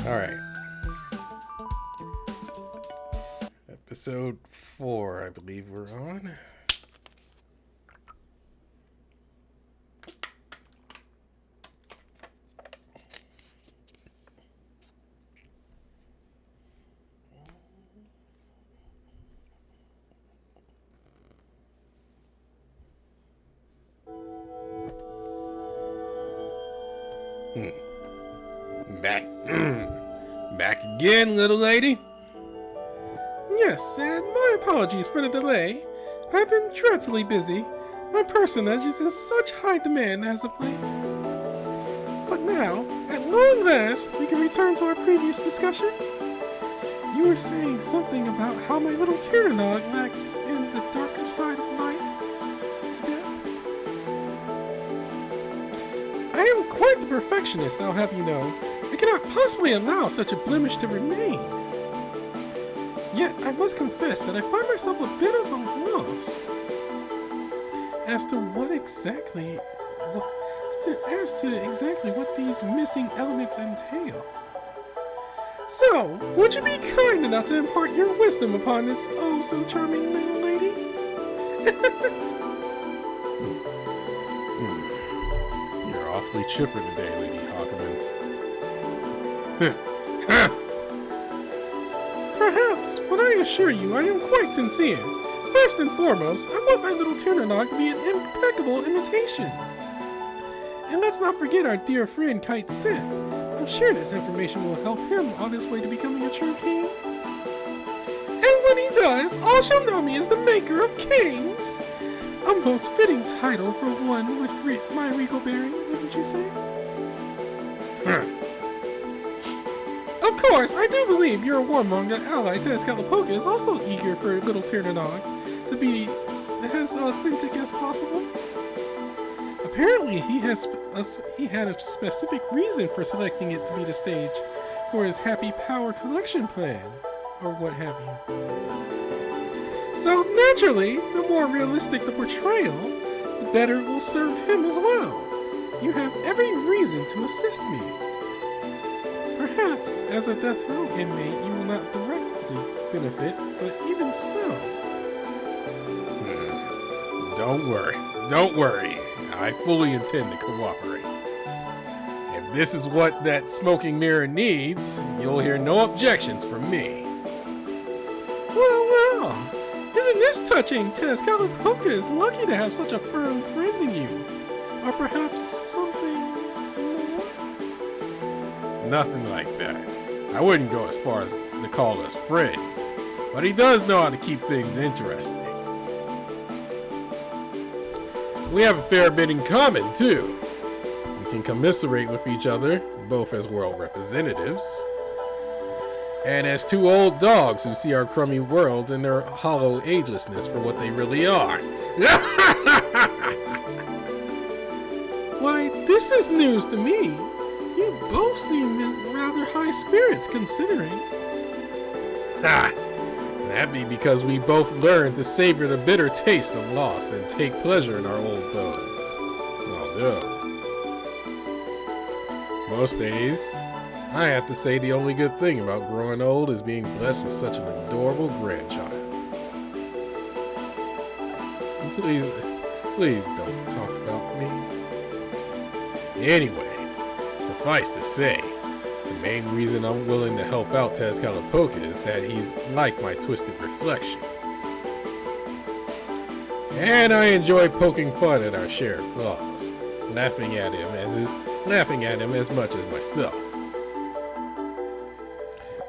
Alright. Episode 4, I believe we're on. Back again, little lady. Yes, and my apologies for the delay. I've been dreadfully busy. My personage is in such high demand as of late. But now, at long last, we can return to our previous discussion. You were saying something about how my little Tyrannog lacks in the darker side of life. Death. I am quite the perfectionist, I'll have you know. I cannot possibly allow such a blemish to remain. Yet, I must confess that I find myself a bit of a loss as to exactly what these missing elements entail. So, would you be kind enough to impart your wisdom upon this oh so charming little lady? You're awfully chipper today, Lady Hawkman. Perhaps, but I assure you I am quite sincere. First and foremost, I want my little Tyrannog to be an impeccable imitation. And let's not forget our dear friend Cait's Sith. I'm sure this information will help him on his way to becoming a true king. And when he does, all shall know me as the maker of kings. A most fitting title for one with my regal bearing, wouldn't you say? Of course, I do believe your warmonger ally Tezcatlipoca is also eager for little Tyrannog to be as authentic as possible. Apparently, he had a specific reason for selecting it to be the stage for his Happy Power collection plan, or what have you. So naturally, the more realistic the portrayal, the better it will serve him as well. You have every reason to assist me. Perhaps, as a death row inmate, you will not directly benefit, but even so. Don't worry. I fully intend to cooperate. If this is what that smoking mirror needs, you'll hear no objections from me. Well, isn't this touching? Tezcatlipoca is lucky to have such a firm friend in you. Or perhaps something more? Nothing like that. I wouldn't go as far as to call us friends, but he does know how to keep things interesting. We have a fair bit in common, too. We can commiserate with each other, both as world representatives, and as two old dogs who see our crummy worlds and their hollow agelessness for what they really are. Why, this is news to me. You both seem in rather high spirits, considering. That be because we both learned to savor the bitter taste of loss and take pleasure in our old bones. Although, most days, I have to say the only good thing about growing old is being blessed with such an adorable grandchild. Please don't talk about me. Anyway, suffice to say, the main reason I'm willing to help out Tezcatlipoca is that he's like my twisted reflection. And I enjoy poking fun at our shared flaws, laughing at him as much as myself.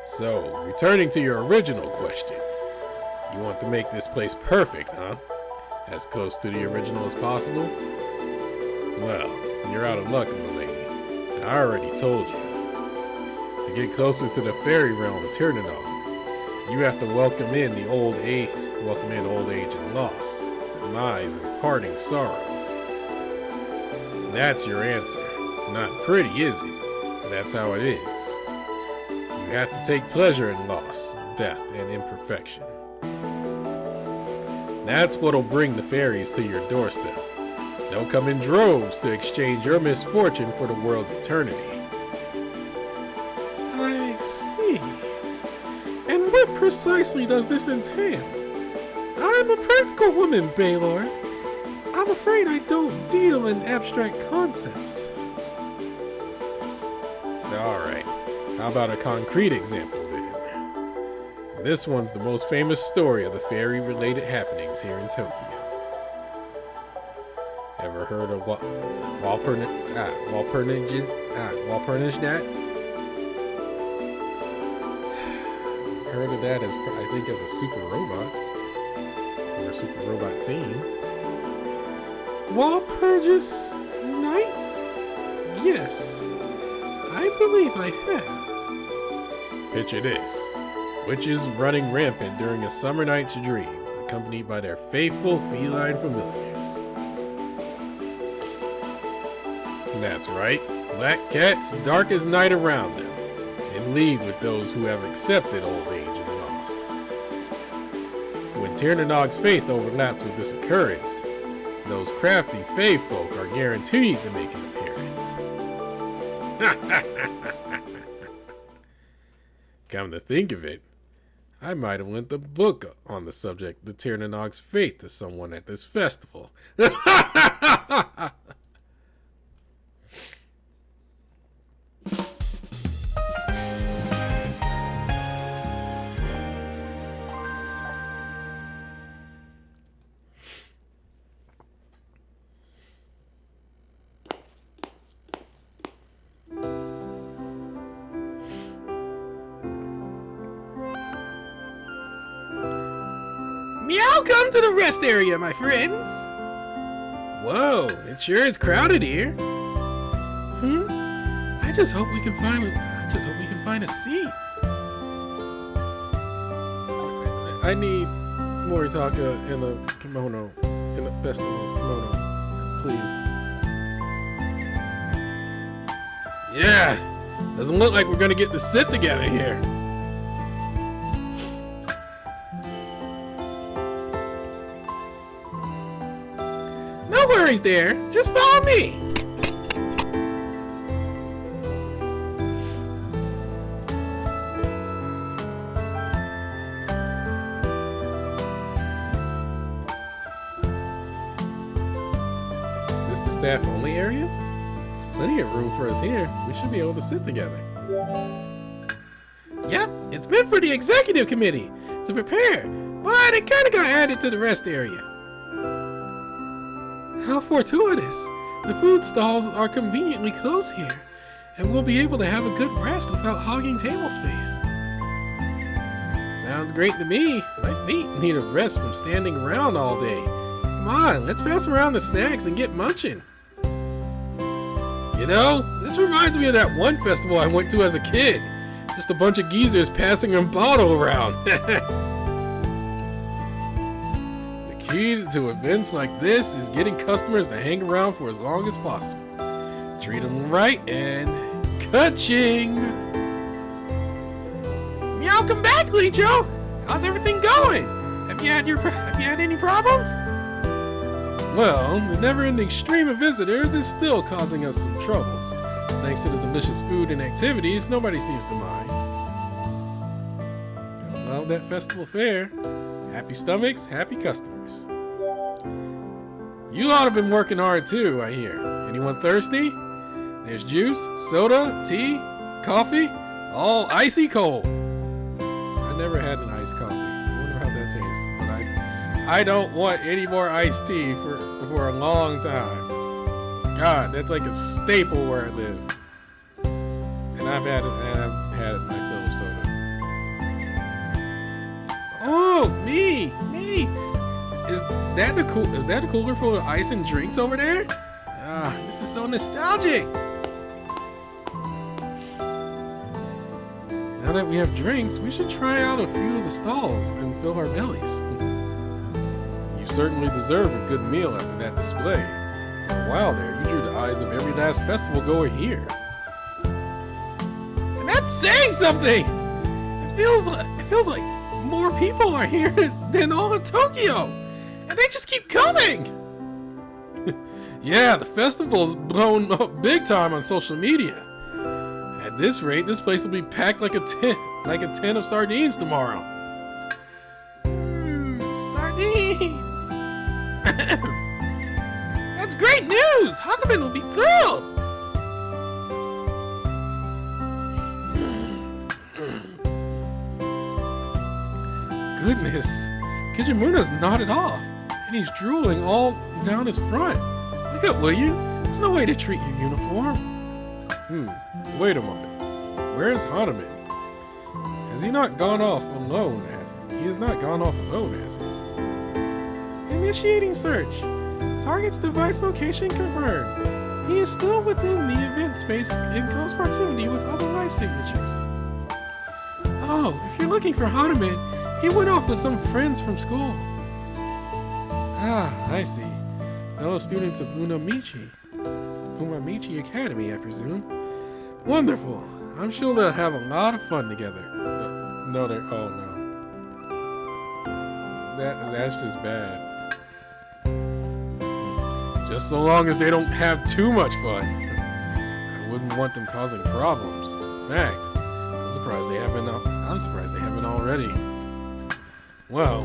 So, returning to your original question, you want to make this place perfect, huh? As close to the original as possible? Well, you're out of luck, little lady. I already told you. To get closer to the fairy realm of Tyrannog, you have to welcome in old age and loss, demise and parting sorrow. That's your answer. Not pretty, is it? But that's how it is. You have to take pleasure in loss, death, and imperfection. That's what'll bring the fairies to your doorstep. They'll come in droves to exchange your misfortune for the world's eternity. I What precisely does this entail? I'm a practical woman, Baylor. I'm afraid I don't deal in abstract concepts. Alright, how about a concrete example then? This one's the most famous story of the fairy-related happenings here in Tokyo. Ever heard of Walpurgisnacht? Heard of that as, I think, as a super robot. Or a super robot theme. Walpurgis Night? Yes, I believe I have. Picture this. Witches running rampant during a summer night's dream, accompanied by their faithful feline familiars. That's right, black cats dark as night around them, in league with those who have accepted old age and loss. When Tiernagnog's faith overlaps with this occurrence, those crafty fae folk are guaranteed to make an appearance. Come to think of it, I might have lent the book on the subject of Tiernagnog's faith to someone at this festival. Welcome to the rest area, my friends. Whoa, it sure is crowded here. I just hope we can find a seat. I need Moritaka in a kimono, in a festival kimono, please. Yeah, doesn't look like we're gonna get to sit together here. No worries there, just follow me. Is this the staff only area? Plenty of room for us here. We should be able to sit together. Yep, it's meant for the executive committee to prepare, but it kind of got added to the rest area. How fortuitous! The food stalls are conveniently close here, and we'll be able to have a good rest without hogging table space. Sounds great to me. My feet need a rest from standing around all day. Come on, let's pass around the snacks and get munching. You know, this reminds me of that one festival I went to as a kid. Just a bunch of geezers passing a bottle around. The key to events like this is getting customers to hang around for as long as possible. Treat them right and ka-ching! Welcome back, Licho! How's everything going? Have you had any problems? Well, the never-ending stream of visitors is still causing us some troubles. Thanks to the delicious food and activities, nobody seems to mind. Gotta love that festival fare. Happy stomachs, happy customers. You lot have been working hard too, I hear. Anyone thirsty? There's juice, soda, tea, coffee, all icy cold. I never had an iced coffee. I wonder how that tastes. But I don't want any more iced tea for a long time. God, that's like a staple where I live. And I've had my fill of soda. Oh, me. Is that the cooler full of ice and drinks over there? Ah, this is so nostalgic. Now that we have drinks, we should try out a few of the stalls and fill our bellies. You certainly deserve a good meal after that display. For a while there, you drew the eyes of every last festival goer here. And that's saying something! It feels like more people are here than all of Tokyo! And they just keep coming! Yeah, the festival's blown up big time on social media. At this rate, this place will be packed like a tin of sardines tomorrow. That's great news! Hakumen will be thrilled! Goodness, Kijimuna's nodded off, and he's drooling all down his front. Look up, will you? There's no way to treat your uniform. Wait a moment. Where's Hanuman? Has he not gone off alone? He has not gone off alone, has he? Initiating search. Target's device location confirmed. He is still within the event space in close proximity with other life signatures. Oh, if you're looking for Hanuman, he went off with some friends from school. Ah, I see. Fellow students of Umamichi Academy, I presume. Wonderful. I'm sure they'll have a lot of fun together. No, they're... Oh, no. That's just bad. Just so long as they don't have too much fun. I wouldn't want them causing problems. In fact, I'm surprised they haven't already. Well,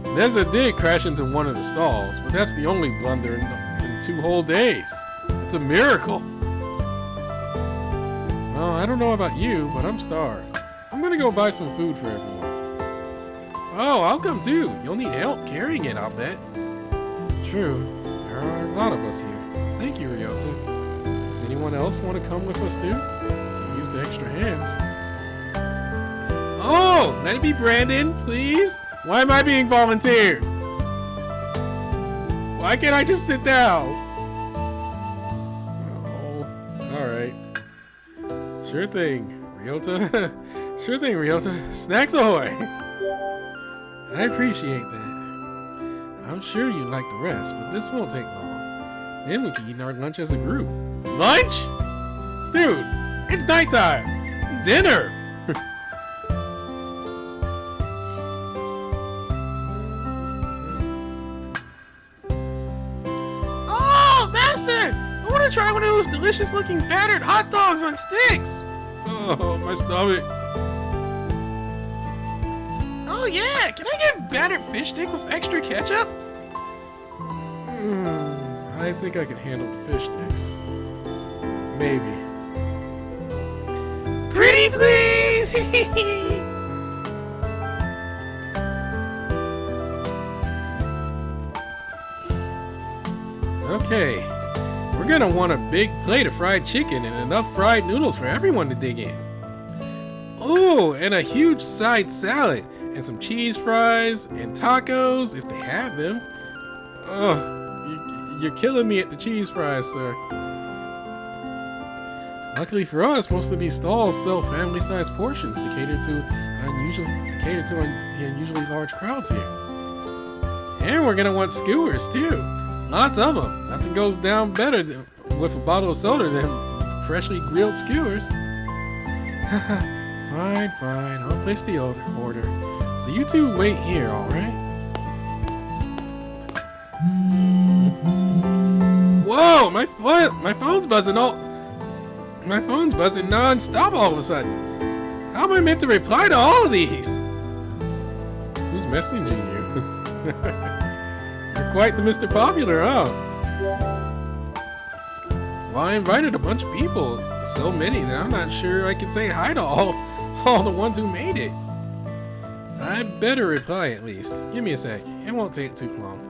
Neza did crash into one of the stalls, but that's the only blunder in 2 whole days. It's a miracle. Well, I don't know about you, but I'm starved. I'm gonna go buy some food for everyone. Oh, I'll come too. You'll need help carrying it, I'll bet. True. There are a lot of us here. Thank you, Ryota. Does anyone else want to come with us too? Use the extra hands. Oh, let it be Brandon, please. Why am I being volunteered? Why can't I just sit down? Oh, alright. Sure thing, Ryota. Sure thing, Ryota. Snacks ahoy! I appreciate that. I'm sure you like the rest, but this won't take long. Then we can eat our lunch as a group. Lunch? Dude, it's nighttime. Dinner. Oh, Master! I want to try one of those delicious looking battered hot dogs on sticks. Oh, my stomach. Oh yeah, can I get battered fish stick with extra ketchup? I think I can handle the fish sticks. Maybe. Pretty please! Okay, we're gonna want a big plate of fried chicken and enough fried noodles for everyone to dig in. Oh, and a huge side salad. And some cheese fries and tacos, if they have them. Oh, you're killing me at the cheese fries, sir. Luckily for us, most of these stalls sell family-sized portions to cater to unusually large crowds here. And we're gonna want skewers too. Lots of them. Nothing goes down better with a bottle of soda than freshly grilled skewers. Fine. I'll place the order. So you two wait here, alright? Whoa, my phone's buzzing non-stop all of a sudden. How am I meant to reply to all of these? Who's messaging you? You're quite the Mr. Popular, huh? Well, I invited a bunch of people, so many that I'm not sure I can say hi to all the ones who made it. I better reply at least. Give me a sec. It won't take too long.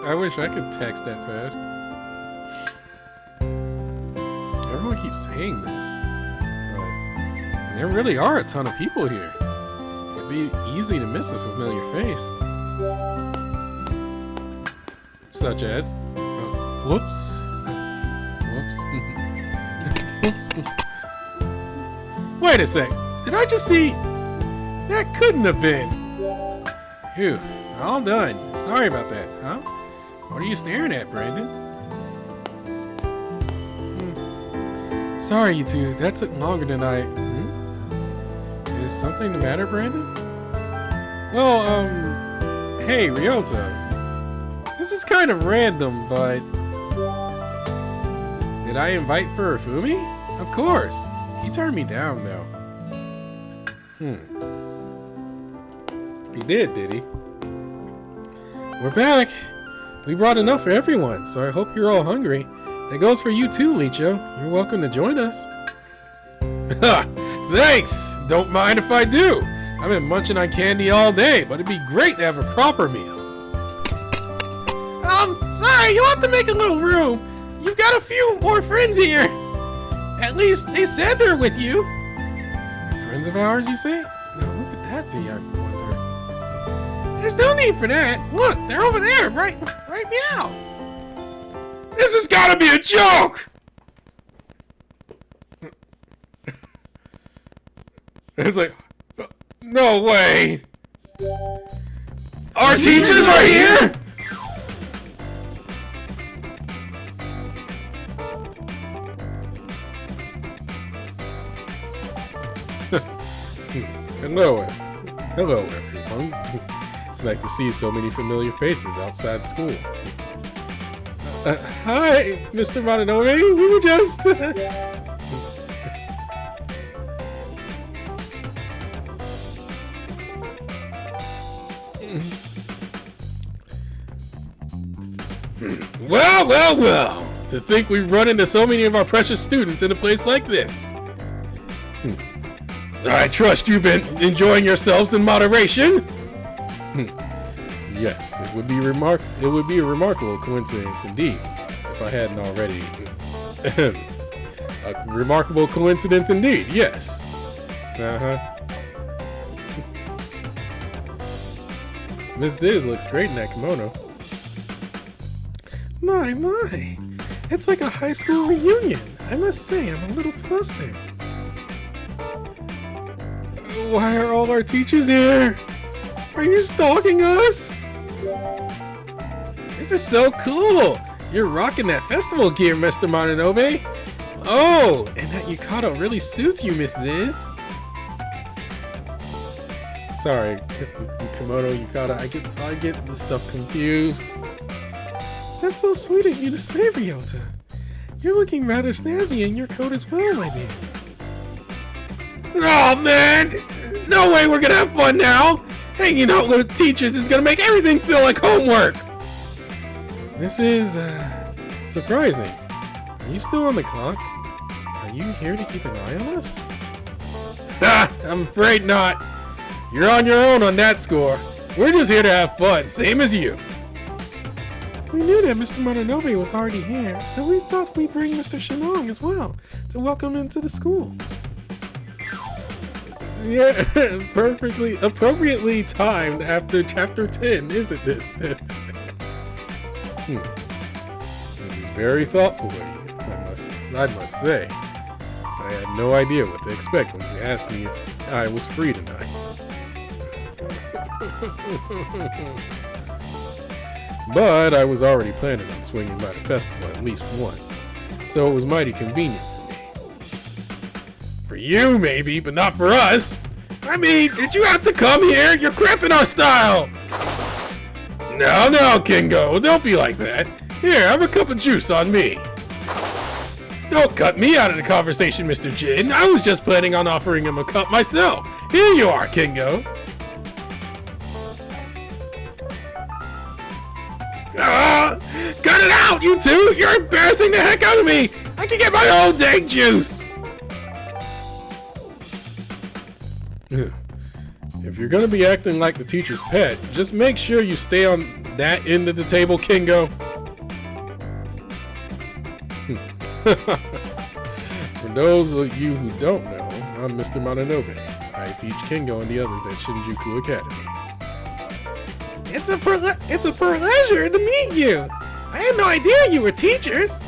I wish I could text that fast. Everyone keeps saying this. But there really are a ton of people here. It'd be easy to miss a familiar face. Such as... whoops. Wait a sec. Did I just see... That couldn't have been. Phew. All done. Sorry about that, huh? What are you staring at, Brandon? Sorry, you two. That took longer than I... Is something the matter, Brandon? Well, hey, Ryota. This is kind of random, but... Did I invite Furufumi? Of course. He turned me down, though. He did he? We're back. We brought enough for everyone, so I hope you're all hungry. That goes for you too, Licho. You're welcome to join us. Thanks! Don't mind if I do. I've been munching on candy all day, but it'd be great to have a proper meal. Sorry, you'll have to make a little room. You've got a few more friends here. At least they said they're with you. Friends of ours, you say? Now, who could that be, I wonder? There's no need for that. Look, they're over there, right meow. This has got to be a joke! It's like, no way. Our teachers are here? Hello everyone. It's nice to see so many familiar faces outside school. Hi, Mr. Mononoke. We were just... Well. To think we run into so many of our precious students in a place like this. I trust you've been enjoying yourselves in moderation. Yes, it would be a remarkable coincidence indeed, if I hadn't already. A remarkable coincidence indeed, yes. Miss Ziz looks great in that kimono. My. It's like a high school reunion. I must say, I'm a little flustered. Why are all our teachers here? Are you stalking us? This is so cool! You're rocking that festival gear, Mr. Mononobe. Oh, and that yukata really suits you, Miss Ziz. Sorry, kimono, yukata, I get the stuff confused. That's so sweet of you to say, Ryota. You're looking rather snazzy in your coat as well, my dear. Oh man! No way we're gonna have fun now! Hanging out with teachers is gonna make everything feel like homework! This is, surprising. Are you still on the clock? Are you here to keep an eye on us? Ha! I'm afraid not. You're on your own on that score. We're just here to have fun, same as you. We knew that Mr. Mononobe was already here, so we thought we'd bring Mr. Shinong as well, to welcome him to the school. Yeah, perfectly, appropriately timed after chapter 10, isn't this? This is very thoughtful of you, I must say. I had no idea what to expect when you asked me if I was free tonight. But I was already planning on swinging by the festival at least once, so it was mighty convenient for me. For you, maybe, but not for us. I mean, did you have to come here? You're cramping our style. No, Kingo, don't be like that. Here, have a cup of juice on me. Don't cut me out of the conversation, Mr. Jin. I was just planning on offering him a cup myself. Here you are, Kingo. Cut it out, you two! You're embarrassing the heck out of me! I can get my own dang juice! If you're gonna be acting like the teacher's pet, just make sure you stay on that end of the table, Kingo. For those of you who don't know, I'm Mr. Mononobe. I teach Kingo and the others at Shinjuku Academy. It's a pleasure to meet you. I had no idea you were teachers.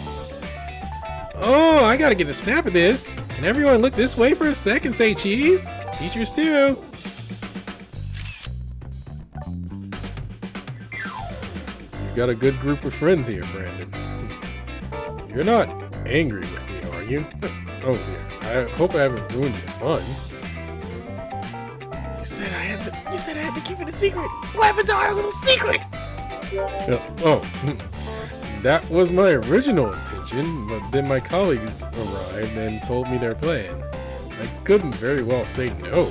Oh, I gotta get a snap of this. Can everyone look this way for a sec and say cheese? Teachers too. You've got a good group of friends here, Brandon. You're not angry with me, are you? Oh dear, I hope I haven't ruined your fun. You said I had to keep it a secret. What happened to our little secret? That was my original intention, but then my colleagues arrived and told me their plan. I couldn't very well say no.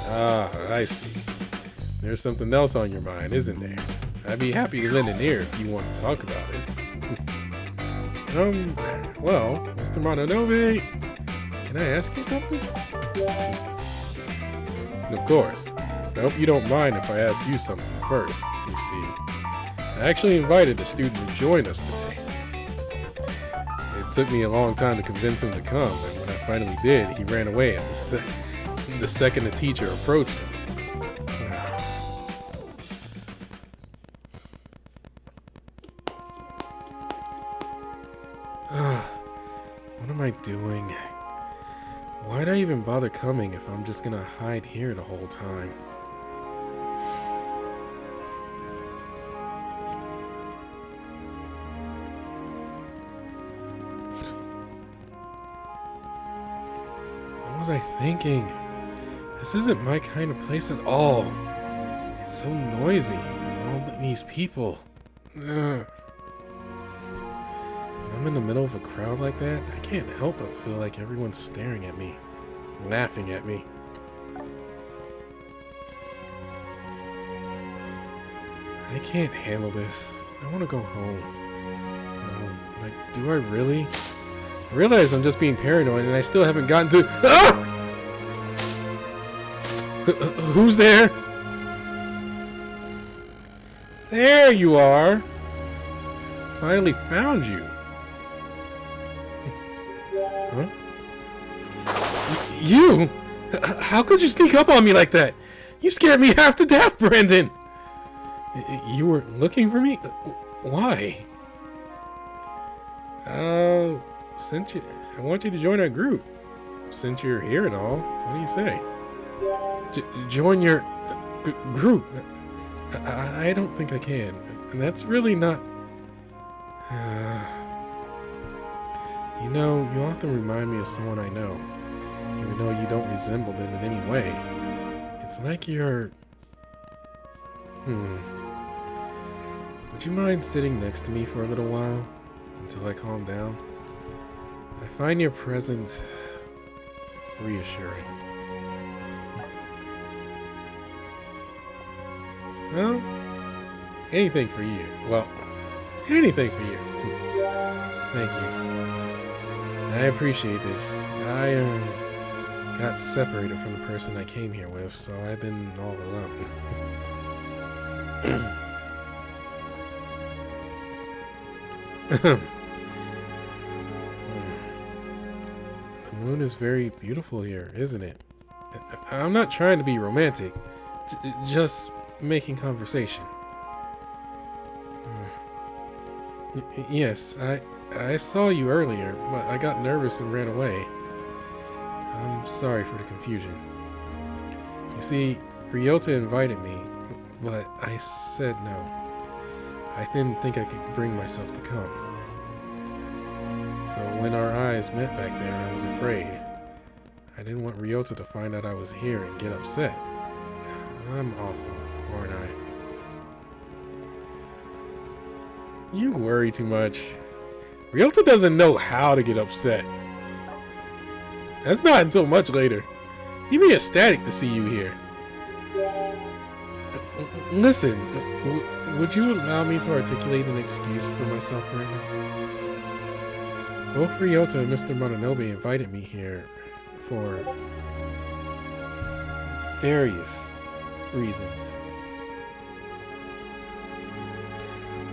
Ah, I see. There's something else on your mind, isn't there? I'd be happy to lend an ear if you want to talk about it. Well, Mr. Mononobe, can I ask you something? Of course. I hope you don't mind if I ask you something first. You see, I actually invited a student to join us today. It took me a long time to convince him to come, and when I finally did, he ran away the second the teacher approached him. What am I doing? Why'd I even bother coming if I'm just gonna hide here the whole time? What was I thinking? This isn't my kind of place at all. It's so noisy. All these people. Ugh. When I'm in the middle of a crowd like that, I can't help but feel like everyone's staring at me, laughing at me. I can't handle this. I want to go home. Like, do I really? I realize I'm just being paranoid and I still haven't gotten to... Ah! Who's there? There you are. Finally found you. Huh? You? How could you sneak up on me like that? You scared me half to death, Brandon. You were looking for me? Why? Since I want you to join our group. Since you're here and all, what do you say? Join your group. I don't think I can. And that's really not... You know, you often remind me of someone I know, even though you don't resemble them in any way. It's like you're... Would you mind sitting next to me for a little while, until I calm down? I find your presence reassuring. Well, anything for you. Well, anything for you. Thank you. I appreciate this. I got separated from the person I came here with, so I've been all alone. The moon is very beautiful here, isn't it? I'm not trying to be romantic, just making conversation. Yes, I saw you earlier, but I got nervous and ran away. I'm sorry for the confusion. You see, Ryota invited me, but I said no. I didn't think I could bring myself to come. So when our eyes met back there, I was afraid. I didn't want Ryota to find out I was here and get upset. I'm awful, aren't I? You worry too much. Ryota doesn't know how to get upset. That's not until much later. He'd be ecstatic to see you here. Listen, would you allow me to articulate an excuse for myself right now? Both Ryota and Mr. Mononobe invited me here for various reasons.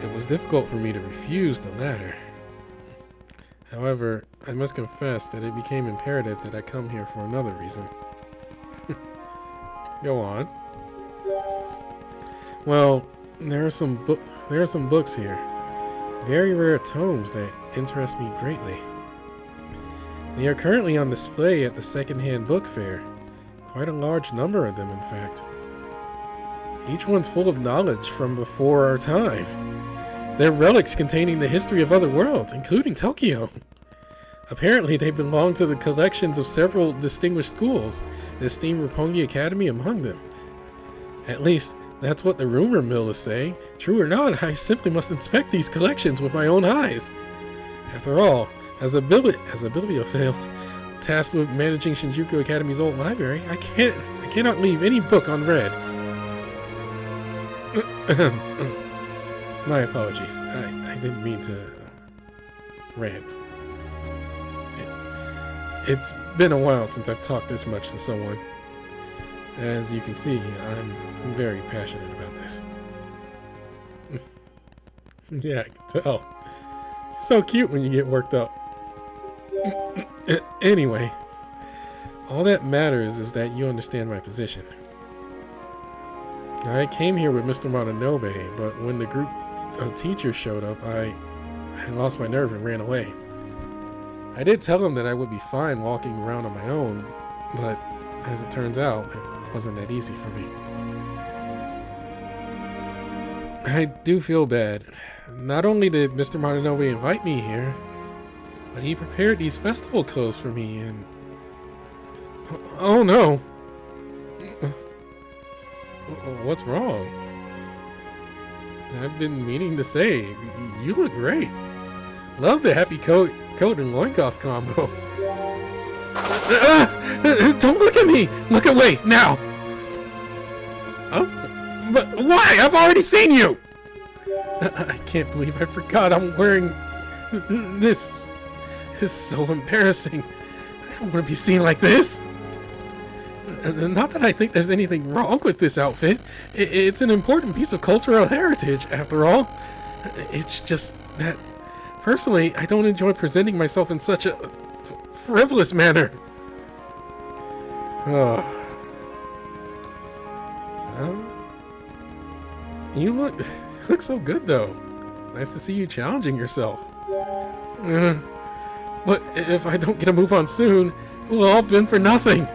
It was difficult for me to refuse the latter. However, I must confess that it became imperative that I come here for another reason. Go on. Well, there are some books here. Very rare tomes that interest me greatly. They are currently on display at the second-hand book fair. Quite a large number of them, in fact. Each one's full of knowledge from before our time. They're relics containing the history of other worlds, including Tokyo. Apparently, they belong to the collections of several distinguished schools, the esteemed Roppongi Academy among them. At least, that's what the rumor mill is saying. True or not, I simply must inspect these collections with my own eyes. After all, as a bibliophile tasked with managing Shinjuku Academy's old library, I can't cannot leave any book unread. My apologies. I didn't mean to rant. It's been a while since I've talked this much to someone. As you can see, I'm very passionate about this. Yeah, I can tell. You're so cute when you get worked up. Anyway, all that matters is that you understand my position. I came here with Mr. Mononobe, but when the group of teachers showed up, I lost my nerve and ran away. I did tell him that I would be fine walking around on my own, but as it turns out, it wasn't that easy for me. I do feel bad. Not only did Mr. Mononobe invite me here, but he prepared these festival clothes for me and... Oh no! What's wrong? I've been meaning to say, you look great. Love the happy coat and loincloth combo. Don't look at me! Look away, now! Huh? But why? I've already seen you! I can't believe I forgot I'm wearing this. This is so embarrassing. I don't want to be seen like this. Not that I think there's anything wrong with this outfit. It's an important piece of cultural heritage, after all. It's just that, personally, I don't enjoy presenting myself in such a frivolous manner. Oh. You look so good, though. Nice to see you challenging yourself. But if I don't get a move on soon, it will all been for nothing.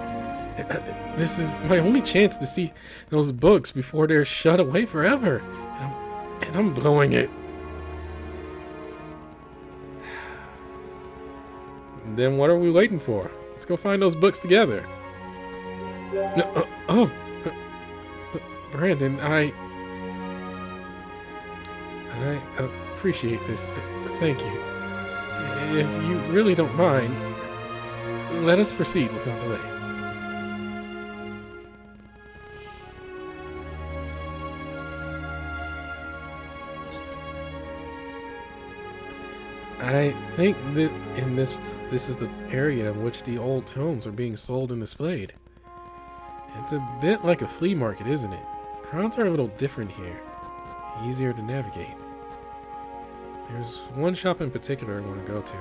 This is my only chance to see those books before they're shut away forever. And I'm blowing it. Then what are we waiting for? Let's go find those books together. No, but Brandon, I appreciate this. Thank you. If you really don't mind, let us proceed without delay. I think that this is the area in which the old tomes are being sold and displayed. It's a bit like a flea market, isn't it? Crowds are a little different here. Easier to navigate. There's one shop in particular I want to go to.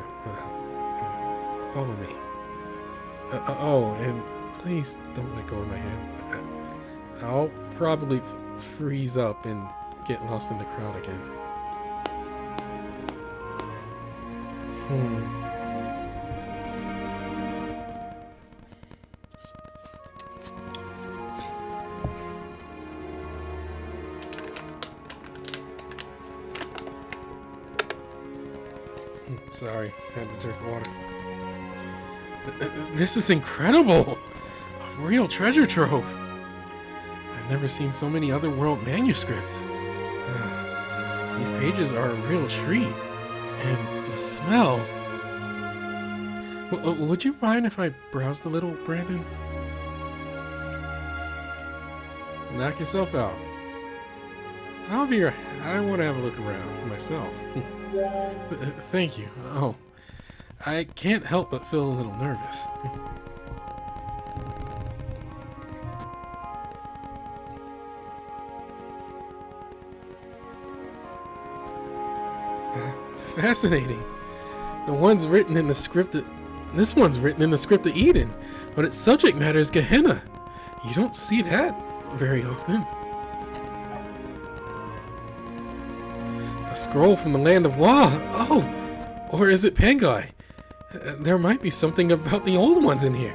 Follow me. Oh, and please don't let go of my hand. I'll probably freeze up and get lost in the crowd again. Sorry, had to drink water. This is incredible! A real treasure trove! I've never seen so many otherworld manuscripts. These pages are a real treat. And the smell... Would you mind if I browsed a little, Brandon? Knock yourself out. I want to have a look around myself. Thank you. Oh, I can't help but feel a little nervous. Fascinating. The one's written in the script. This one's written in the script of Eden, but its subject matter is Gehenna. You don't see that very often. A scroll from the land of Wa. Oh, or is it Pangai? There might be something about the old ones in here.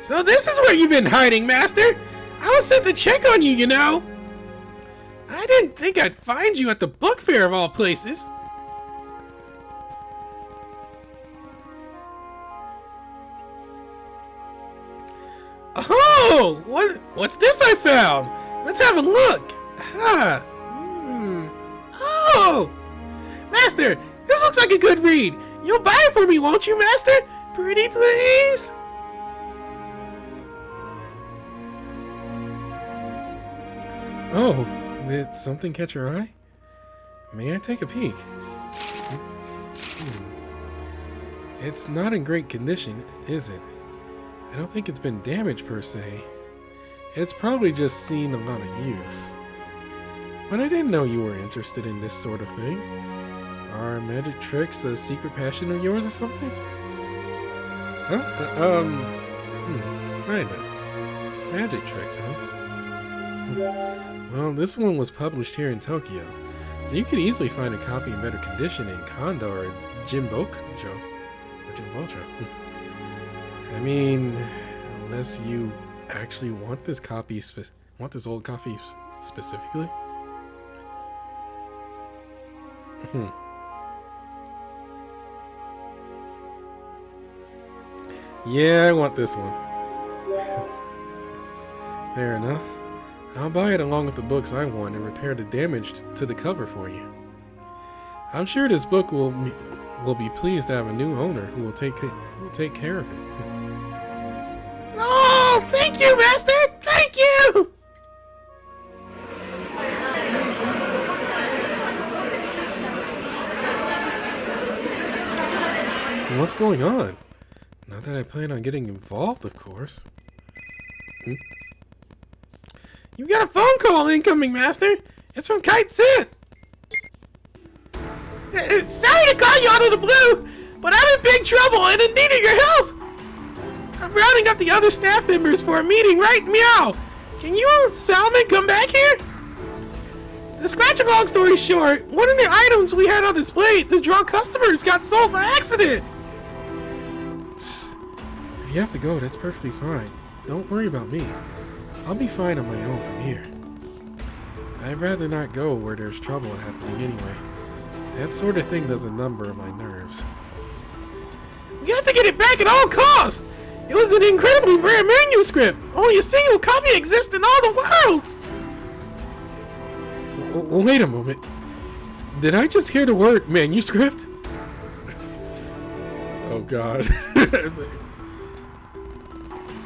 So this is where you've been hiding, Master! I was sent to check on you, you know! I didn't think I'd find you at the book fair of all places! Oh! What's this I found? Let's have a look! Ah! Oh! Master! This looks like a good read! You'll buy it for me, won't you, Master? Pretty please? Oh, did something catch your eye? May I take a peek? It's not in great condition, is it? I don't think it's been damaged per se. It's probably just seen a lot of use. But I didn't know you were interested in this sort of thing. Are magic tricks a secret passion of yours or something? Huh? Kinda. Magic tricks, huh? Well, this one was published here in Tokyo, so you could easily find a copy in better condition in Kanda or Jimbocho. I mean, unless you actually want this copy, this old copy specifically. Yeah, I want this one. Fair enough. I'll buy it along with the books I want and repair the damage to the cover for you. I'm sure this book will be pleased to have a new owner who will take care of it. Oh, thank you, Master! Thank you! What's going on? Not that I plan on getting involved, of course. You got a phone call incoming, Master! It's from Cait Sith! Sorry to call you out of the blue, but I'm in big trouble and in need of your help! I'm rounding up the other staff members for a meeting right meow! Can you and Salmon come back here? To scratch a long story short, one of the items we had on display to draw customers got sold by accident! If you have to go, that's perfectly fine. Don't worry about me. I'll be fine on my own from here. I'd rather not go where there's trouble happening anyway. That sort of thing does a number on my nerves. We have to get it back at all costs! It was an incredibly rare manuscript! Only a single copy exists in all the worlds! Wait a moment. Did I just hear the word manuscript? Oh god.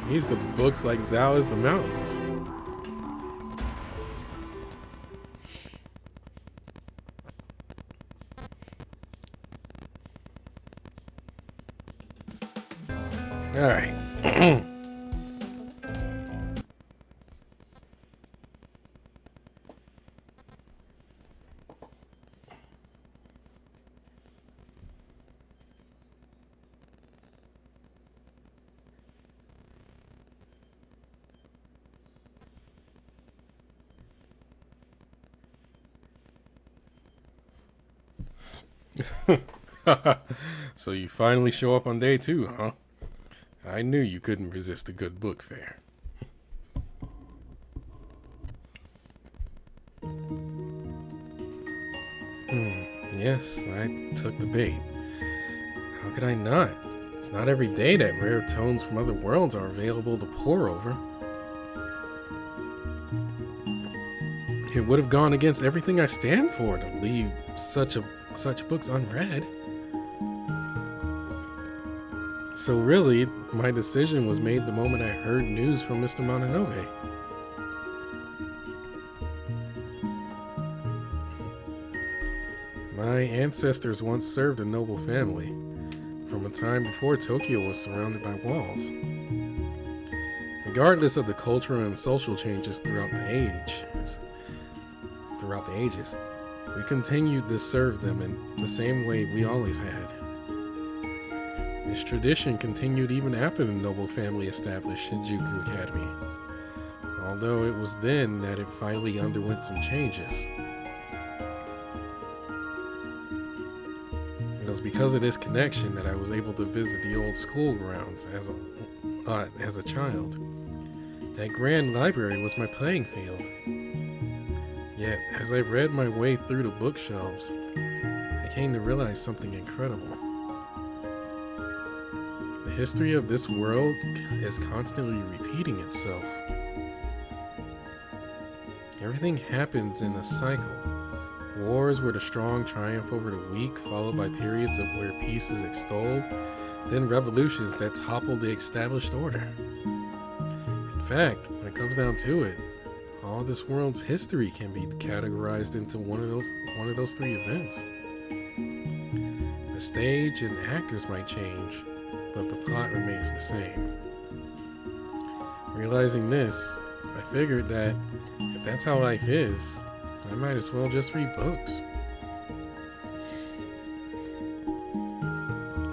He's the books like Zhao is the mountains. Alright. So you finally show up on day 2, huh? I knew you couldn't resist a good book fair. Yes, I took the bait. How could I not? It's not every day that rare tomes from other worlds are available to pore over. It would have gone against everything I stand for to leave such books unread. So really, my decision was made the moment I heard news from Mr. Mononobe. My ancestors once served a noble family, from a time before Tokyo was surrounded by walls. Regardless of the cultural and social changes throughout the ages, we continued to serve them in the same way we always had. This tradition continued even after the noble family established Shinjuku Academy, although it was then that it finally underwent some changes. It was because of this connection that I was able to visit the old school grounds lot as a child. That grand library was my playing field. Yet, as I read my way through the bookshelves, I came to realize something incredible. The history of this world is constantly repeating itself. Everything happens in a cycle. Wars where the strong triumph over the weak, followed by periods of where peace is extolled, then revolutions that topple the established order. In fact, when it comes down to it, all this world's history can be categorized into one of those three events. The stage and actors might change, but the plot remains the same. Realizing this, I figured that if that's how life is, I might as well just read books.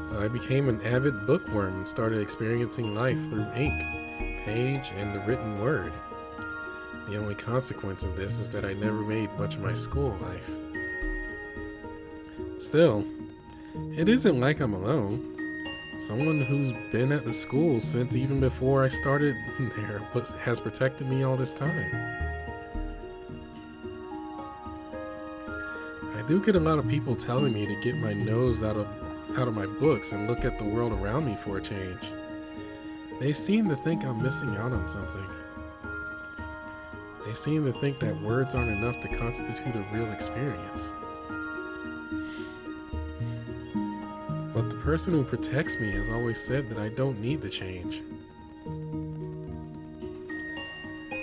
So I became an avid bookworm and started experiencing life through ink, page, and the written word. The only consequence of this is that I never made much of my school life. Still, it isn't like I'm alone. Someone who's been at the school since even before I started there has protected me all this time. I do get a lot of people telling me to get my nose out of my books and look at the world around me for a change. They seem to think I'm missing out on something. They seem to think that words aren't enough to constitute a real experience. But the person who protects me has always said that I don't need to change.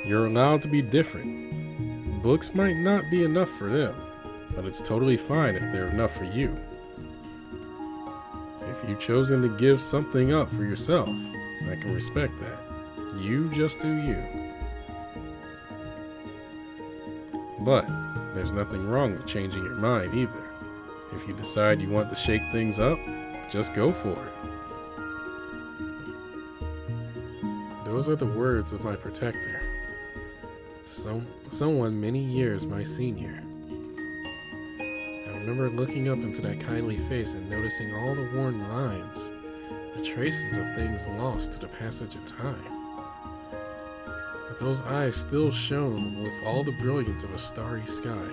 You're allowed to be different. Books might not be enough for them, but it's totally fine if they're enough for you. If you've chosen to give something up for yourself, I can respect that. You just do you. But there's nothing wrong with changing your mind either. If you decide you want to shake things up, just go for it. Those are the words of my protector. Someone many years my senior. I remember looking up into that kindly face and noticing all the worn lines, the traces of things lost to the passage of time. But those eyes still shone with all the brilliance of a starry sky.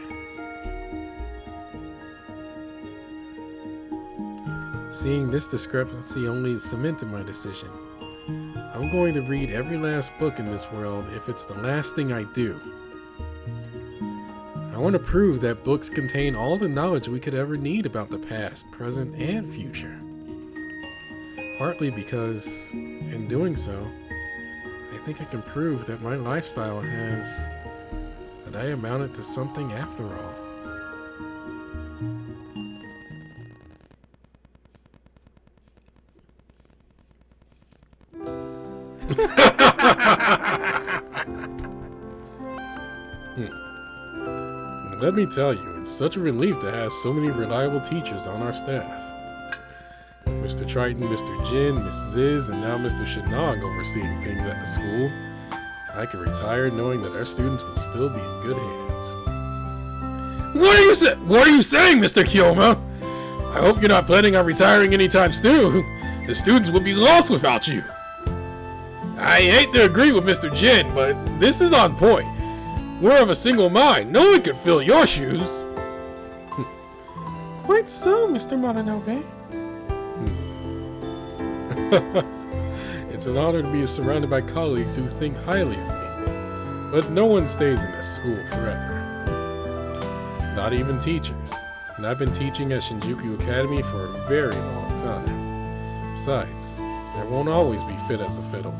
Seeing this discrepancy only cemented my decision. I'm going to read every last book in this world if it's the last thing I do. I want to prove that books contain all the knowledge we could ever need about the past, present, and future. Partly because, in doing so, I think I can prove that my lifestyle that I amounted to something after all. Let me tell you, it's such a relief to have so many reliable teachers on our staff. With Mr. Triton, Mr. Jin, Mrs. Iz, and now Mr. Shinong overseeing things at the school, I can retire knowing that our students will still be in good hands. What are you saying, Mr. Kiyoma? I hope you're not planning on retiring anytime soon. The students will be lost without you. I hate to agree with Mr. Jin, but this is on point. We're of a single mind. No one could fill your shoes. Quite so, Mr. Mononobe. It's an honor to be surrounded by colleagues who think highly of me. But no one stays in this school forever. Not even teachers. And I've been teaching at Shinjuku Academy for a very long time. Besides, there won't always be fit as a fiddle.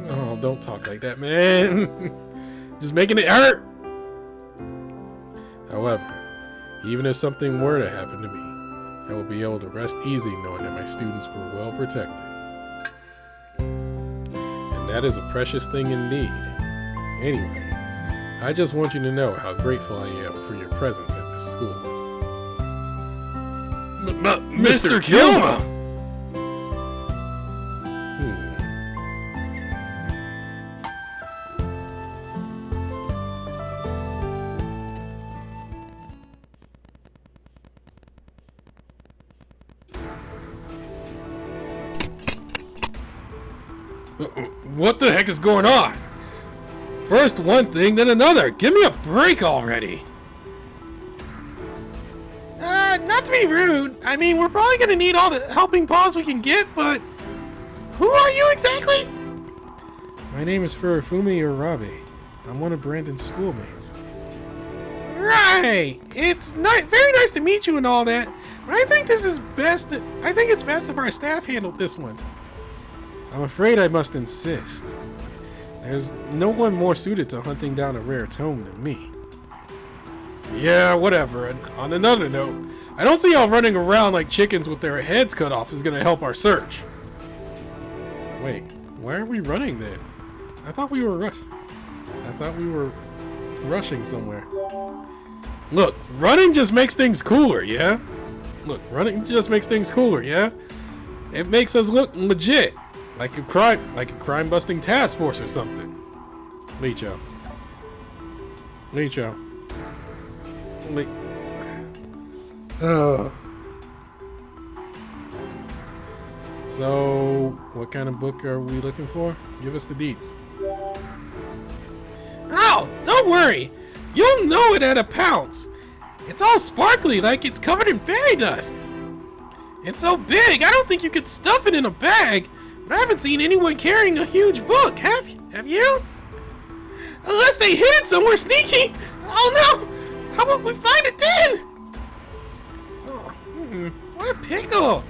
Oh, don't talk like that, man. Just making it hurt. However, even if something were to happen to me, I will be able to rest easy knowing that my students were well protected. And that is a precious thing indeed. Anyway, I just want you to know how grateful I am for your presence at this school. Mr. Kiyoma! What the heck is going on? First one thing, then another. Give me a break already. Not to be rude. I mean, we're probably gonna need all the helping paws we can get, but who are you exactly? My name is Furifumi Urabe. I'm one of Brandon's schoolmates. Right. It's very nice to meet you and all that, but I think it's best if our staff handled this one. I'm afraid I must insist. There's no one more suited to hunting down a rare tome than me. Yeah, whatever. And on another note, I don't see how running around like chickens with their heads cut off is gonna help our search. Wait, why are we running then? I thought we were rushing somewhere. Look, running just makes things cooler, yeah? It makes us look legit. Like a crime-busting task force or something. Licho. So, what kind of book are we looking for? Give us the deets. Oh, don't worry. You'll know it at a pounce. It's all sparkly like it's covered in fairy dust. It's so big, I don't think you could stuff it in a bag, but I haven't seen anyone carrying a huge book, have you? Unless they hid it somewhere sneaky. Oh no! How about we find it then? Oh, what a pickle.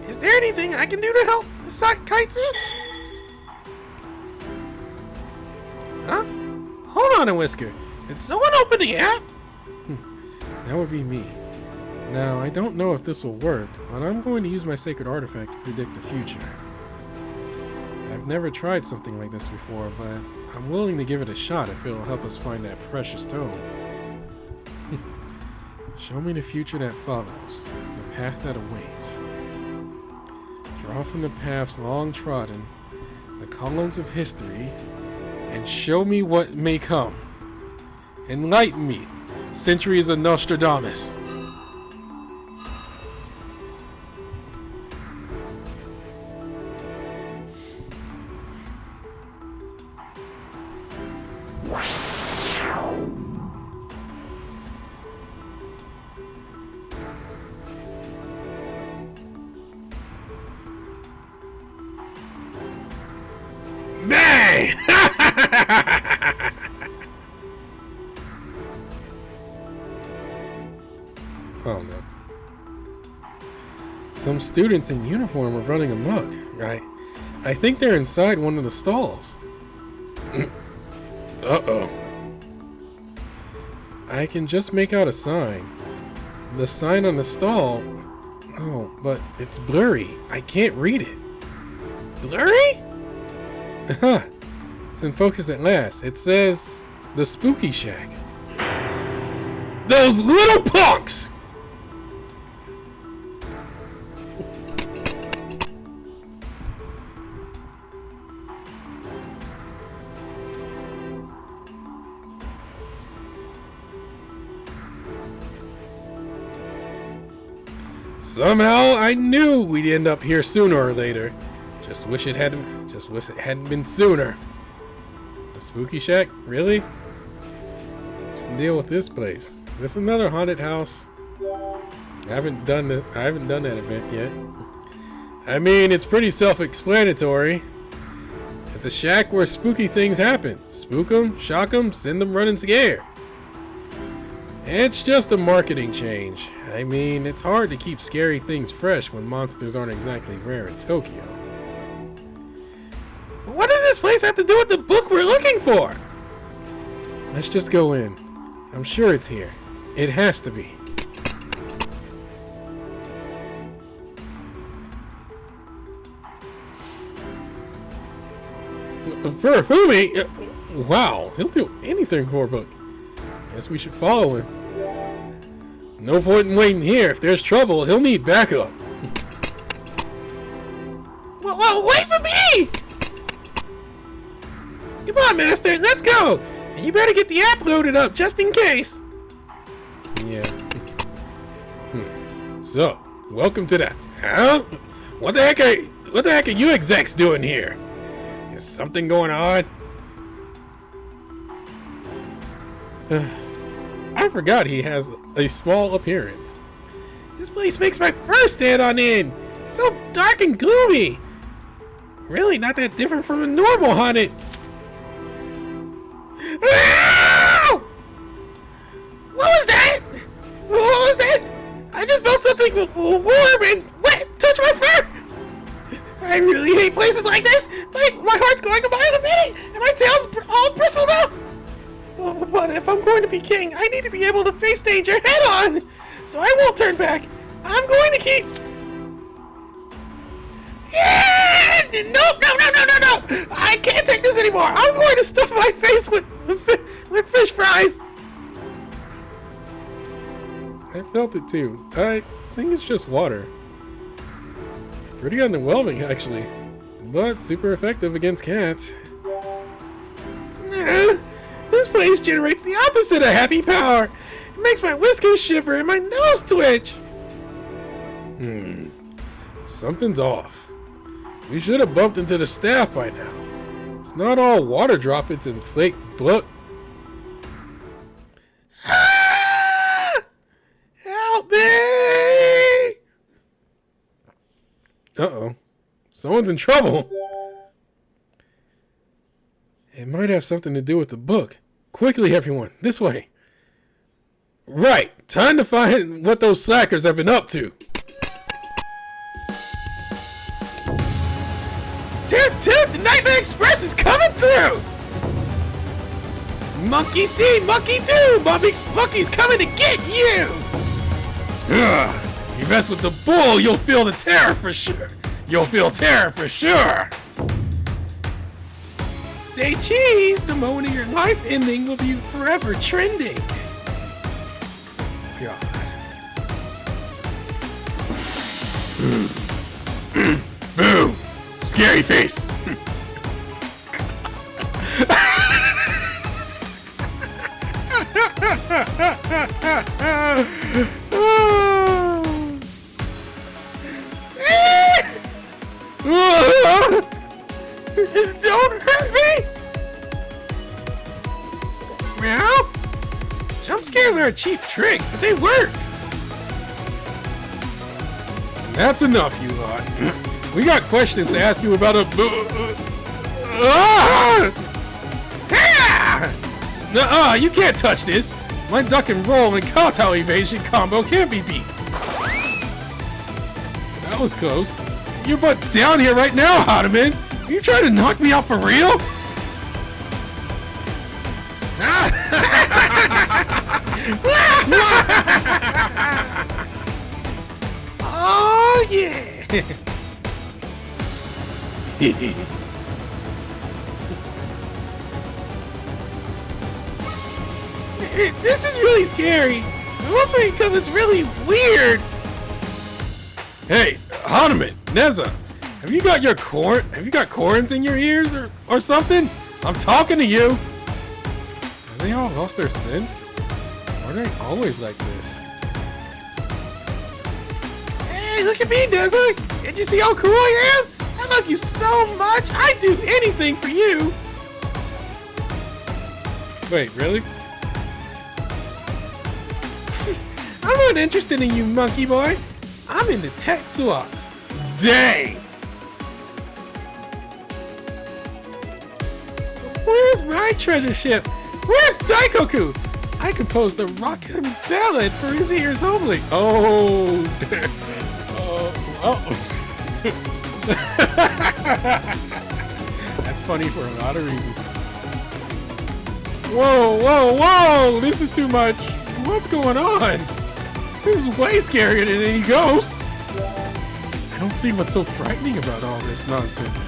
Is there anything I can do to help Cait Sith? Huh? Hold on a whisker. Did someone open the app? That would be me. Now, I don't know if this will work, but I'm going to use my sacred artifact to predict the future. I've never tried something like this before, but I'm willing to give it a shot if it'll help us find that precious tome. Show me the future that follows, the path that awaits. Draw from the paths long trodden, the columns of history, and show me what may come. Enlighten me, centuries of Nostradamus. Bang! Oh no. Some students in uniform are running amok. I think they're inside one of the stalls. Uh-oh. I can just make out a sign. The sign on the stall. Oh, but it's blurry. I can't read it. Blurry? Huh. It's in focus at last. It says the Spooky Shack. Those little punks! Somehow I knew we'd end up here sooner or later. Just wish it hadn't been sooner. The Spooky Shack? Really? What's the deal with this place? Is this another haunted house? I haven't done that event yet. I mean, it's pretty self-explanatory. It's a shack where spooky things happen. Spook 'em, shock 'em, send 'em running scared. It's just a marketing change. I mean, it's hard to keep scary things fresh when monsters aren't exactly rare in Tokyo. What does this place have to do with the book we're looking for? Let's just go in. I'm sure it's here. It has to be. Furifumi? Wow, he'll do anything for a book. Guess we should follow him. No point in waiting here. If there's trouble, he'll need backup. Well, wait for me! Come on, Master, let's go! And you better get the app loaded up, just in case. Yeah. So, welcome to that. Huh? What the heck are you execs doing here? Is something going on? I forgot he has a small appearance. This place makes my fur stand on end. It's so dark and gloomy. Really not that different from a normal haunted. Ah! What was that? What was that? I just felt something warm and wet touch my fur. I really hate places like this. My heart's going a mile a minute, and my tail's all bristled up. Oh, but if I'm going to be king, I need to be able to face danger head on. So I won't turn back. I'm going to keep... Yeah! No! I can't take this anymore. I'm going to stuff my face with fish fries. I felt it too. I think it's just water. Pretty underwhelming, actually. But super effective against cats. This place generates the opposite of happy power. It makes my whiskers shiver and my nose twitch. Something's off. We should have bumped into the staff by now. It's not all water droplets and fake blood. Help me! Uh-oh. Someone's in trouble. It might have something to do with the book. Quickly, everyone. This way. Right. Time to find what those slackers have been up to. Toot! The Nightmare Express is coming through! Monkey see, monkey do! Monkey's coming to get you! Ugh. You mess with the bull, you'll feel the terror for sure. Say cheese, the moment of your life ending will be forever trending. God. Boo! Scary face! Don't hurt me! Meow? Jump scares are a cheap trick, but they work! That's enough, you lot. We got questions to ask you about a... you can't touch this! My duck and roll and kowtow evasion combo can't be beat! That was close. You're but down here right now, Hotaman! Are you trying to knock me out for real? Oh yeah! This is really scary. Mostly because it's really weird. Hey, Hanuman, Neza, have you got corns in your ears or something? I'm talking to you. Have they all lost their sense? Or are they always like this? Hey, look at me, Neza. Can't you see how cool I am? I love you so much. I'd do anything for you. Wait, really? I'm not interested in you, monkey boy. I'm into Tetsuoks. Dang! Where's my treasure ship? Where's Daikoku? I composed a rockin' ballad for his ears only. Oh. That's funny for a lot of reasons. Whoa! This is too much. What's going on? This is way scarier than any ghost. I don't see what's so frightening about all this nonsense.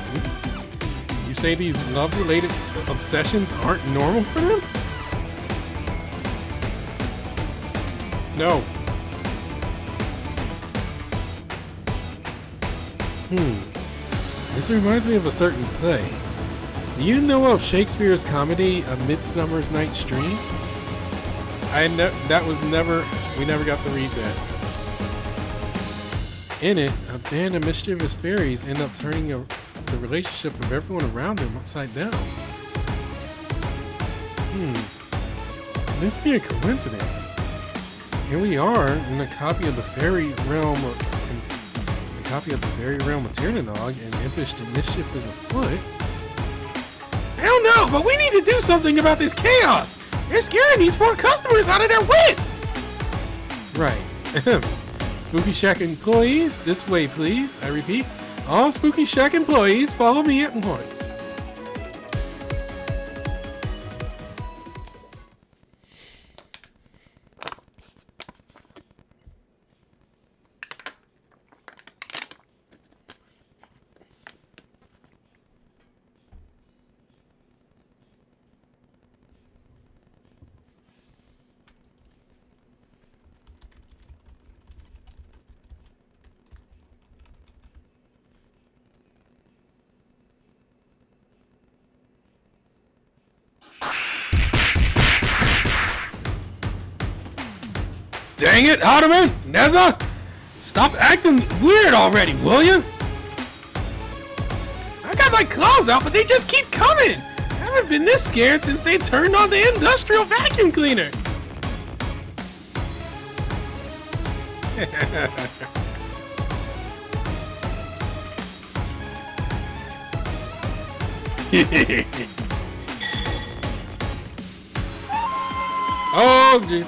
You say these love-related obsessions aren't normal for them? No. This reminds me of a certain play. Do you know of Shakespeare's comedy A Midsummer's Night's Dream? We never got to read that. In it, a band of mischievous fairies end up turning the relationship of everyone around him upside down. Can this be a coincidence? Here we are in a copy of the Fairy Realm, of Tiernanog, and impish mischief is afoot. I don't know, but we need to do something about this chaos. They're scaring these poor customers out of their wits. Right. Spooky Shack employees, this way please. I repeat, all Spooky Shack employees follow me at once. Dang it, Ottoman! Neza! Stop acting weird already, will you? I got my claws out, but they just keep coming! I haven't been this scared since they turned on the industrial vacuum cleaner! Oh, jeez.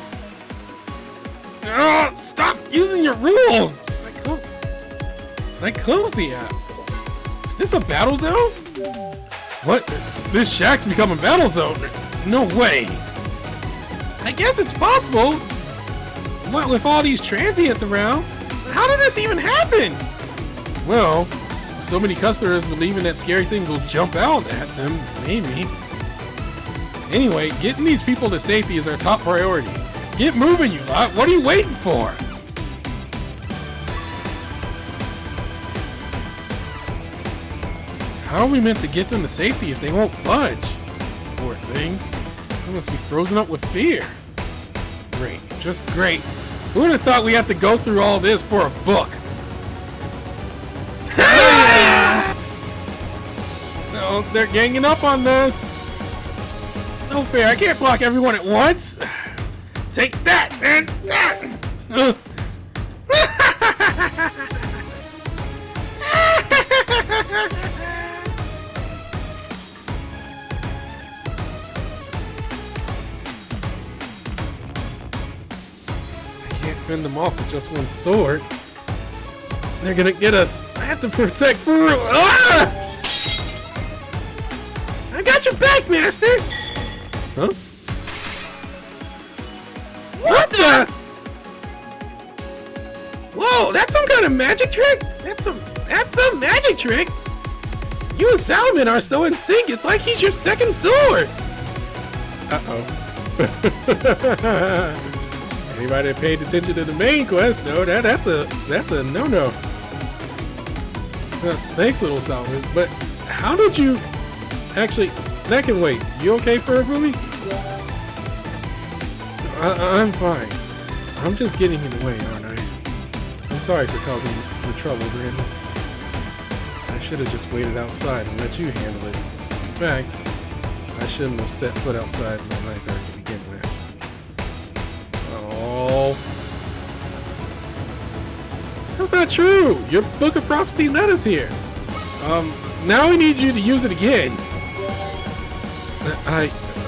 Oh, stop using your rules! I closed the app. Is this a battle zone? What? This shack's become a battle zone? No way. I guess it's possible. What with all these transients around? How did this even happen? Well, so many customers believing that scary things will jump out at them, maybe. Anyway, getting these people to safety is our top priority. Get moving, you lot. What are you waiting for? How are we meant to get them to safety if they won't budge? Poor things. They must be frozen up with fear. Great. Just great. Who would have thought we had to go through all this for a book? No, they're ganging up on us. No fair. I can't block everyone at once. Take that and that! I can't fend them off with just one sword. They're gonna get us. I have to protect for real. Ah! I got your back, Master! Huh? What the? Whoa, that's some kind of magic trick? That's some magic trick? You and Salomon are so in sync, it's like he's your second sword! Uh-oh. Anybody that paid attention to the main quest, no, that's a no-no. Thanks, little Salomon, but how did you... Actually, that can wait. You okay for Fumi? I'm fine. I'm just getting in the way, aren't I? I'm sorry for causing the trouble, Brandon. I should have just waited outside and let you handle it. In fact, I shouldn't have set foot outside my library to begin with. Oh. That's not true! Your Book of Prophecy led us here. Now we need you to use it again.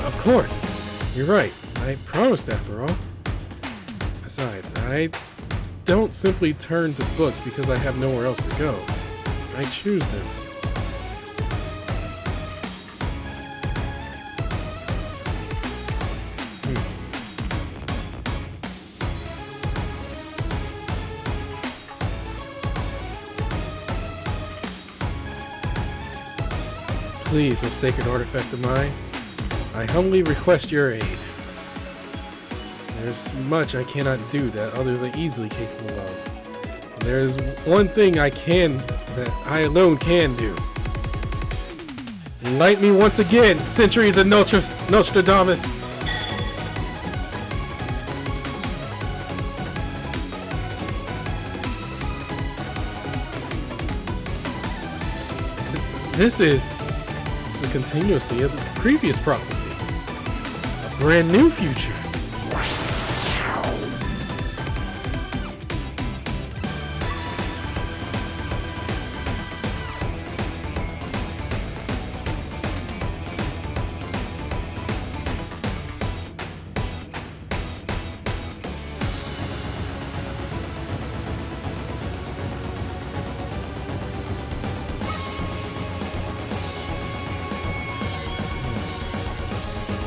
Of course. You're right. I promised after all. Besides, I don't simply turn to books because I have nowhere else to go. I choose them. Please, O sacred artifact of mine, I humbly request your aid. There's much I cannot do that others are easily capable of. And there is one thing that I alone can do. Enlighten me once again, centuries of Nostradamus. This is the continuity of the previous prophecy. A brand new future.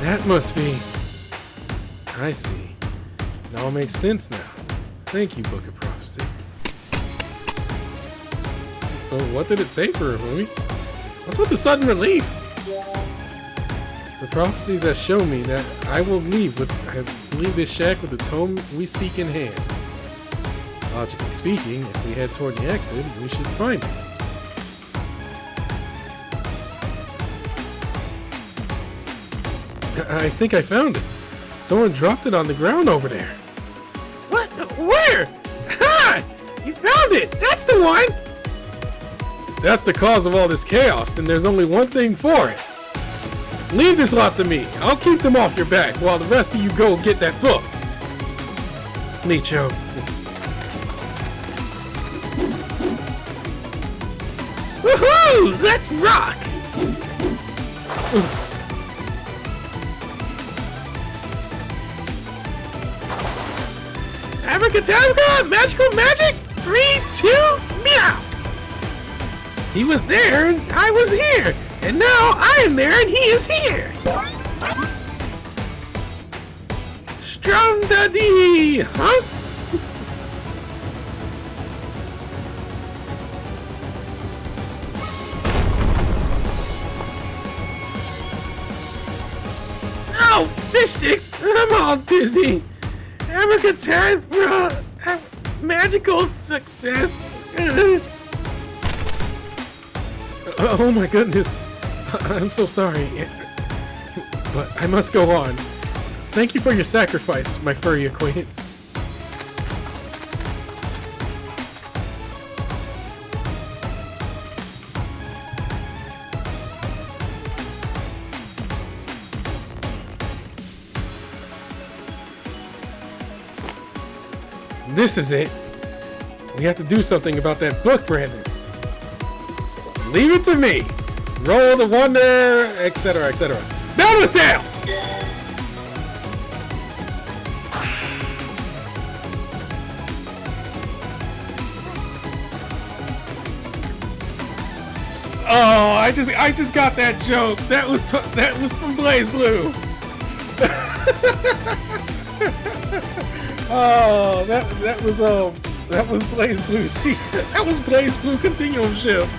That must be... I see. It all makes sense now. Thank you, Book of Prophecy. Oh, what did it say for her, homie? What's with the sudden relief? The prophecies that show me that I leave this shack with the tome we seek in hand. Logically speaking, if we head toward the exit, we should find it. I think I found it. Someone dropped it on the ground over there. What? Where? Ha! You found it! That's the one! If that's the cause of all this chaos, then there's only one thing for it. Leave this lot to me. I'll keep them off your back while the rest of you go get that book. Nicho. Woohoo! Let's rock! Abracadabra! Magical magic! 3, 2, meow! He was there and I was here! And now I am there and he is here! Strum daddy! Huh? Oh, fish sticks! I'm all dizzy! Abracadabra! Magical success! Oh my goodness. I'm so sorry. But I must go on. Thank you for your sacrifice, my furry acquaintance. This is it. We have to do something about that book, Brandon. Leave it to me. Roll the wonder, etc., etc. Battle us down! Oh, I just got that joke. That was from Blaze Blue. Oh, that was Blaze Blue. See, that was Blaze Blue Continuum Shift.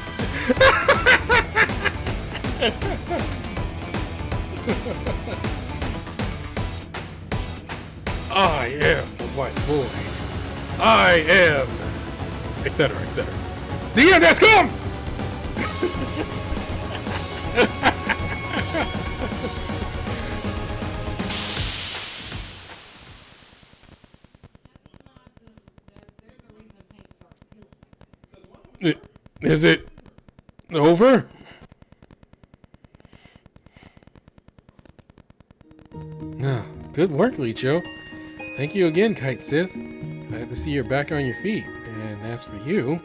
I am the White Void. I am, etc., etc. The end has come. Is it over? Ah, good work, Licho. Thank you again, Cait Sith. Glad to see you're back on your feet. And as for you,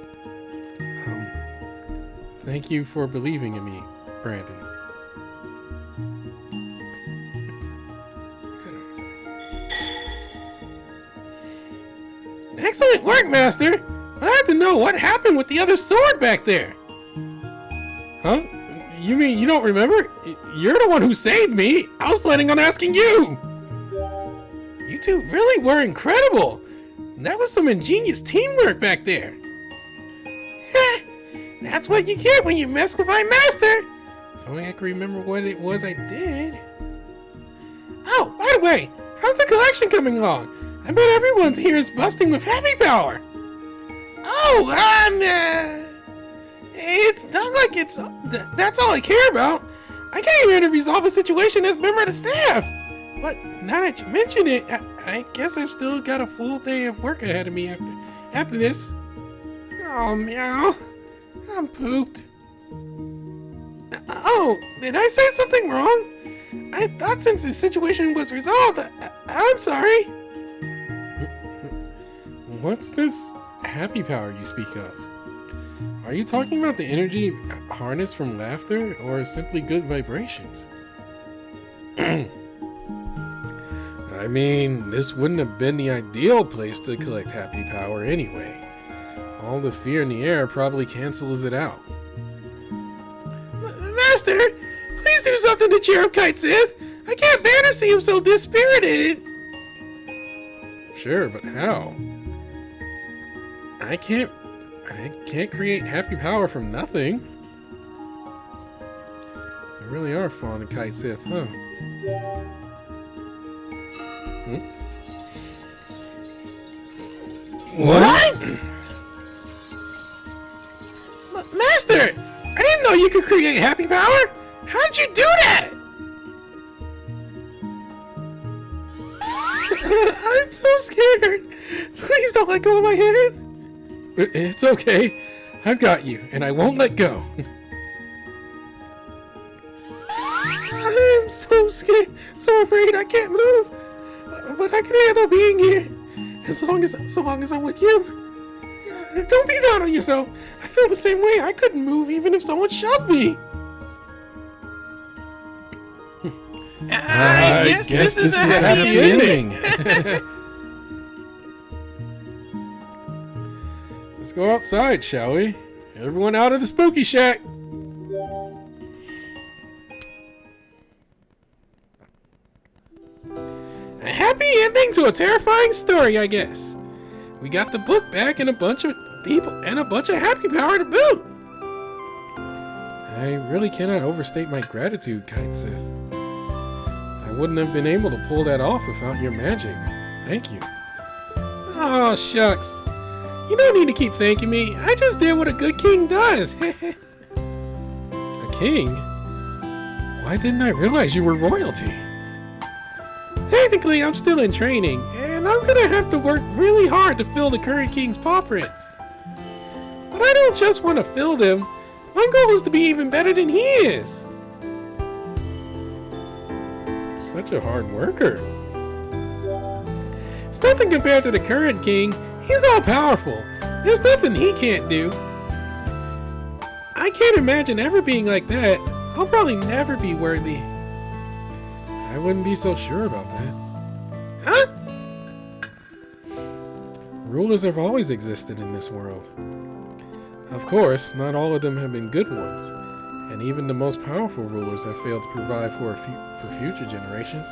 thank you for believing in me, Brandon. Excellent work, Master! But I have to know what happened with the other sword back there. Huh? You mean you don't remember? You're the one who saved me. I was planning on asking you. You two really were incredible. That was some ingenious teamwork back there. Heh, that's what you get when you mess with my master. If only I could remember what it was I did. Oh, by the way, how's the collection coming along? I bet everyone's here is busting with happy power. Oh, it's not like that's all I care about. I came here to resolve a situation as a member of the staff. But now that you mention it, I guess I've still got a full day of work ahead of me after this. Oh, meow. I'm pooped. Oh, did I say something wrong? I thought since the situation was resolved, I'm sorry. What's this happy power you speak of? Are you talking about the energy harnessed from laughter or simply good vibrations? I mean, this wouldn't have been the ideal place to collect happy power anyway. All the fear in the air probably cancels it out. Master, please do something to cheer up Cait Sith. I can't bear to see him so dispirited. Sure, but how? I can't create happy power from nothing. You really are fond of Cait Sith, huh? What? Master, I didn't know you could create happy power. How'd you do that? I'm so scared. Please don't let go of my hand. It's okay. I've got you, and I won't let go. I'm so scared, so afraid I can't move. But I can handle being here, so long as I'm with you. Don't be down on yourself. I feel the same way. I couldn't move even if someone shoved me. I guess this is a happy ending. Let's go outside, shall we? Everyone out of the spooky shack. A happy ending to a terrifying story, I guess. We got the book back and a bunch of people and a bunch of happy power to boot. I really cannot overstate my gratitude, Cait Sith. I wouldn't have been able to pull that off without your magic. Thank you. Oh, shucks. You don't need to keep thanking me. I just did what a good king does. A king? Why didn't I realize you were royalty? Technically, I'm still in training, and I'm gonna have to work really hard to fill the current king's paw prints. But I don't just want to fill them. My goal is to be even better than he is. Such a hard worker. It's nothing compared to the current king. He's all powerful. There's nothing he can't do. I can't imagine ever being like that. I'll probably never be worthy. I wouldn't be so sure about that. Huh? Rulers have always existed in this world. Of course, not all of them have been good ones, and even the most powerful rulers have failed to provide for future generations.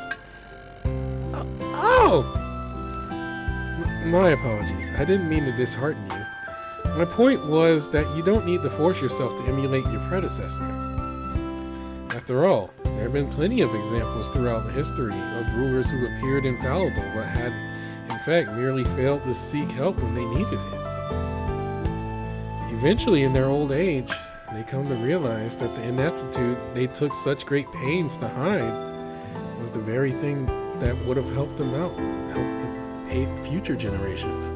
Oh! My apologies. I didn't mean to dishearten you. My point was that you don't need to force yourself to emulate your predecessor. After all, there have been plenty of examples throughout history of rulers who appeared infallible but had, in fact, merely failed to seek help when they needed it. Eventually, in their old age, they come to realize that the ineptitude they took such great pains to hide was the very thing that would have helped them out, aid future generations.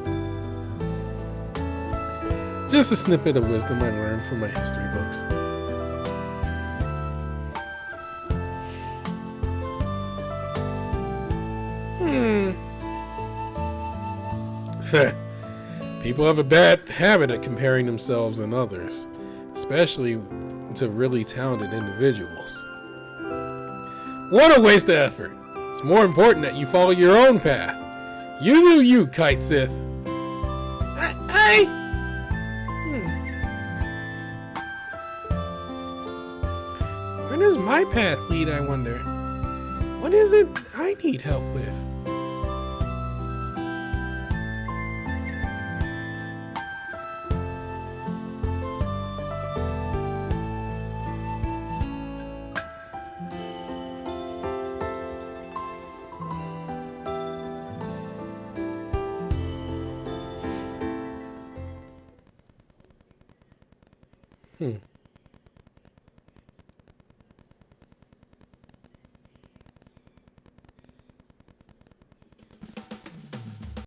Just a snippet of wisdom I learned from my history books. People have a bad habit of comparing themselves and others, especially to really talented individuals. What a waste of effort! It's more important that you follow your own path. You do you, Cait Sith. Where does my path lead, I wonder? What is it I need help with?